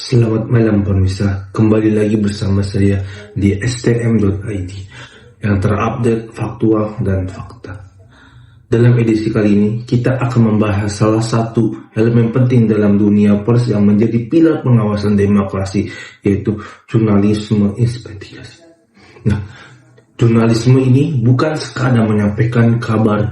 Selamat malam pemirsa, kembali lagi bersama saya di stm.id yang terupdate faktual dan fakta. Dalam edisi kali ini, kita akan membahas salah satu elemen penting dalam dunia pers yang menjadi pilar pengawasan demokrasi, yaitu jurnalisme investigasi. Nah, jurnalisme ini bukan sekadar menyampaikan kabar,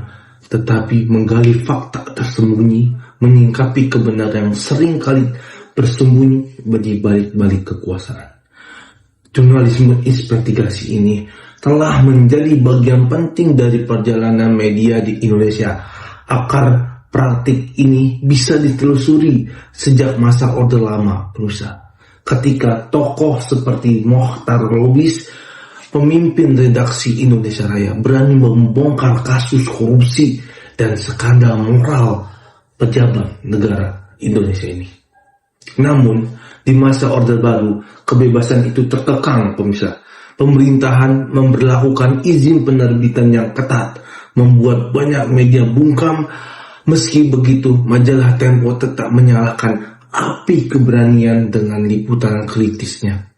tetapi menggali fakta tersembunyi, menyingkapi kebenaran yang sering kali bersembunyi di balik-balik kekuasaan. Jurnalisme investigasi ini telah menjadi bagian penting dari perjalanan media di Indonesia. Akar praktik ini bisa ditelusuri sejak masa Orde Lama, pemirsa. Ketika tokoh seperti Mochtar Lubis, pemimpin redaksi Indonesia Raya, berani membongkar kasus korupsi dan skandal moral pejabat negara Indonesia ini. Namun, di masa Orde Baru, kebebasan itu terkekang, pemirsa. Pemerintahan memberlakukan izin penerbitan yang ketat, membuat banyak media bungkam. Meski begitu, majalah Tempo tetap menyalakan api keberanian dengan liputan kritisnya.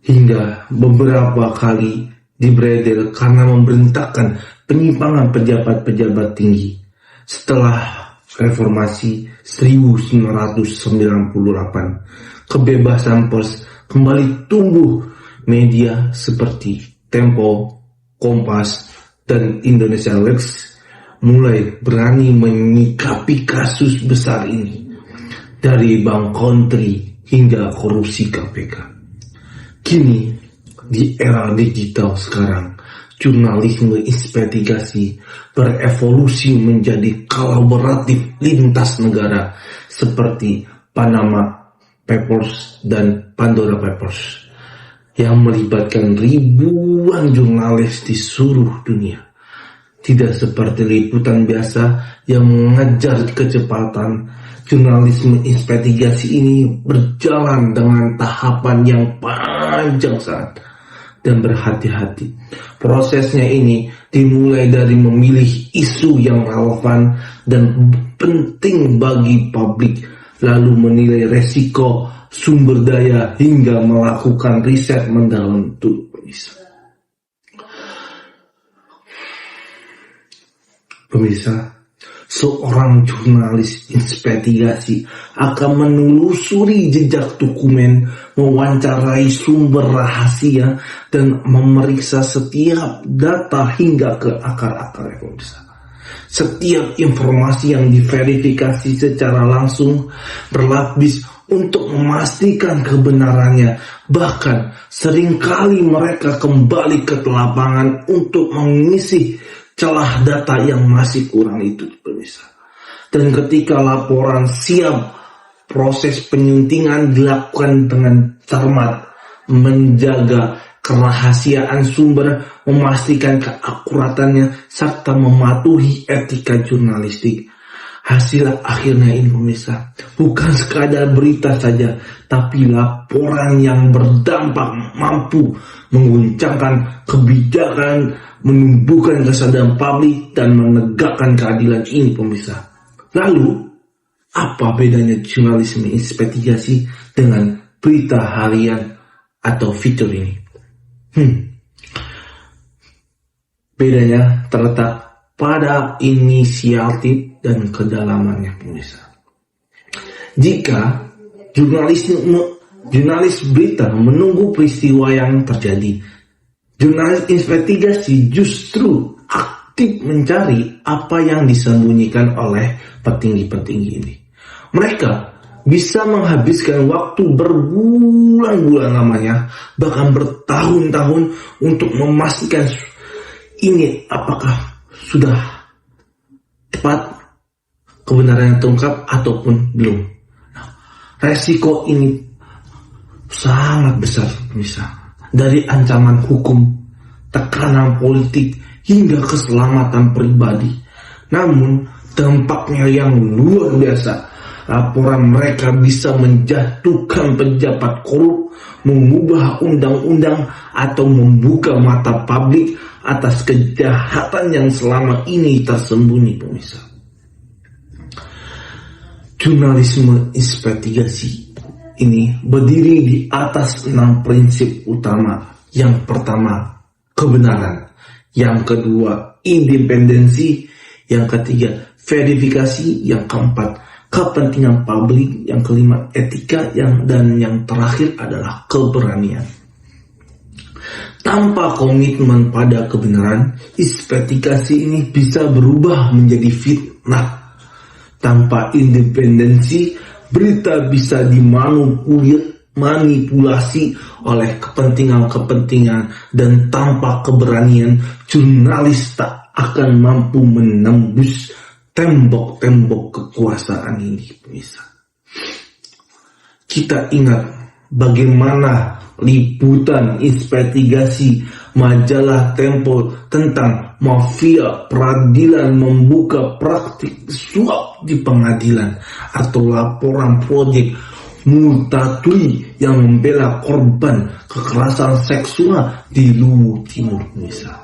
Hingga beberapa kali dibredel karena memberontakkan penyimpangan pejabat-pejabat tinggi. Setelah Reformasi 1998, kebebasan pers kembali tumbuh. Media seperti Tempo, Kompas, dan Indonesia Lex mulai berani menyikapi kasus besar ini, dari Bank Kontri hingga korupsi KPK. Kini, di era digital sekarang, jurnalisme investigasi berevolusi menjadi kolaboratif lintas negara seperti Panama Papers dan Pandora Papers yang melibatkan ribuan jurnalis di seluruh dunia. Tidak seperti liputan biasa yang mengejar kecepatan, jurnalisme investigasi ini berjalan dengan tahapan yang panjang dan berhati-hati. Prosesnya ini dimulai dari memilih isu yang relevan dan penting bagi publik, lalu menilai resiko, sumber daya, hingga melakukan riset mendalam untuk pemirsa. Seorang jurnalis investigasi akan menelusuri jejak dokumen, mewawancarai sumber rahasia, dan memeriksa setiap data hingga ke akar-akarnya, pemirsa. Setiap informasi yang diverifikasi secara langsung berlapis untuk memastikan kebenarannya. Bahkan seringkali mereka kembali ke lapangan untuk mengisi celah data yang masih kurang itu, pemirsa. Dan ketika laporan siap, proses penyuntingan dilakukan dengan cermat, menjaga kerahasiaan sumber, memastikan keakuratannya, serta mematuhi etika jurnalistik. Hasil akhirnya ini, pemirsa, bukan sekadar berita saja, tapi laporan yang berdampak, mampu mengguncangkan kebijakan, menumbuhkan kesadaran publik, dan menegakkan keadilan ini, pemirsa. Lalu, apa bedanya jurnalisme investigasi dengan berita harian atau feature ini? Bedanya terletak pada inisiatif dan kedalamannya, pemirsa. Jika jurnalis berita menunggu peristiwa yang terjadi, jurnalis investigasi justru aktif mencari apa yang disembunyikan oleh petinggi-petinggi ini. Mereka bisa menghabiskan waktu berbulan-bulan lamanya, bahkan bertahun-tahun untuk memastikan ini apakah sudah tepat, kebenarannya terungkap ataupun belum. Nah, resiko ini sangat besar, pemirsa. Dari ancaman hukum, tekanan politik, hingga keselamatan pribadi. Namun, dampaknya yang luar biasa. Laporan mereka bisa menjatuhkan pejabat korup, mengubah undang-undang, atau membuka mata publik atas kejahatan yang selama ini tersembunyi, pemirsa. Jurnalisme investigasi ini berdiri di atas 6 prinsip utama. Yang pertama, kebenaran. Yang kedua, independensi. Yang ketiga, verifikasi. Yang keempat, kepentingan publik. Yang kelima, etika. Dan yang terakhir adalah keberanian. Tanpa komitmen pada kebenaran, investigasi ini bisa berubah menjadi fitnah. Tanpa independensi, berita bisa dimanipulasi oleh kepentingan-kepentingan, dan tanpa keberanian, jurnalis tak akan mampu menembus tembok-tembok kekuasaan ini. Kita ingat bagaimana liputan investigasi majalah Tempo tentang mafia peradilan membuka praktik suap di pengadilan, atau laporan proyek Multatuli yang membela korban kekerasan seksual di Luwu Timur misal.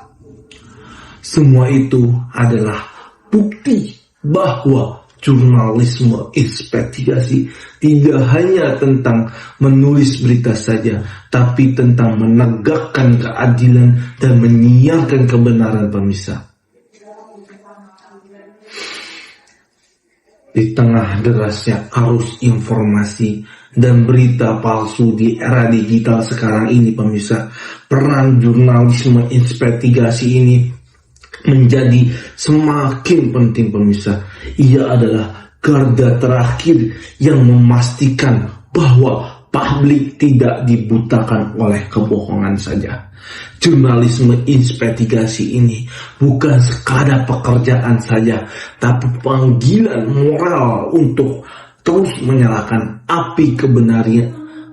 Semua itu adalah bukti bahwa jurnalisme investigasi tidak hanya tentang menulis berita saja, tapi tentang menegakkan keadilan dan menyiarkan kebenaran, pemirsa. Di tengah derasnya arus informasi dan berita palsu di era digital sekarang ini, pemirsa, peran jurnalisme investigasi ini menjadi semakin penting, pemirsa. Ia adalah garda terakhir yang memastikan bahwa publik tidak dibutakan oleh kebohongan saja. Jurnalisme investigasi ini bukan sekadar pekerjaan saja, tapi panggilan moral untuk terus menyalakan api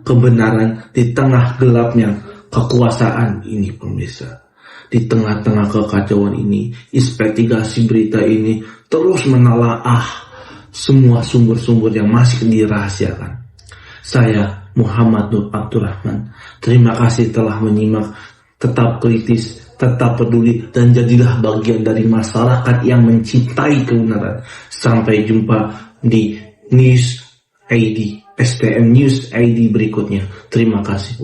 kebenaran di tengah gelapnya kekuasaan ini, pemirsa. Di tengah-tengah kekacauan ini, investigasi berita ini terus menelaah semua sumber-sumber yang masih dirahasiakan. Saya Muhammad Nur Abdurrahman. Terima kasih telah menyimak. Tetap kritis, tetap peduli, dan jadilah bagian dari masyarakat yang mencintai kebenaran. Sampai jumpa di News ID, STM News ID berikutnya. Terima kasih.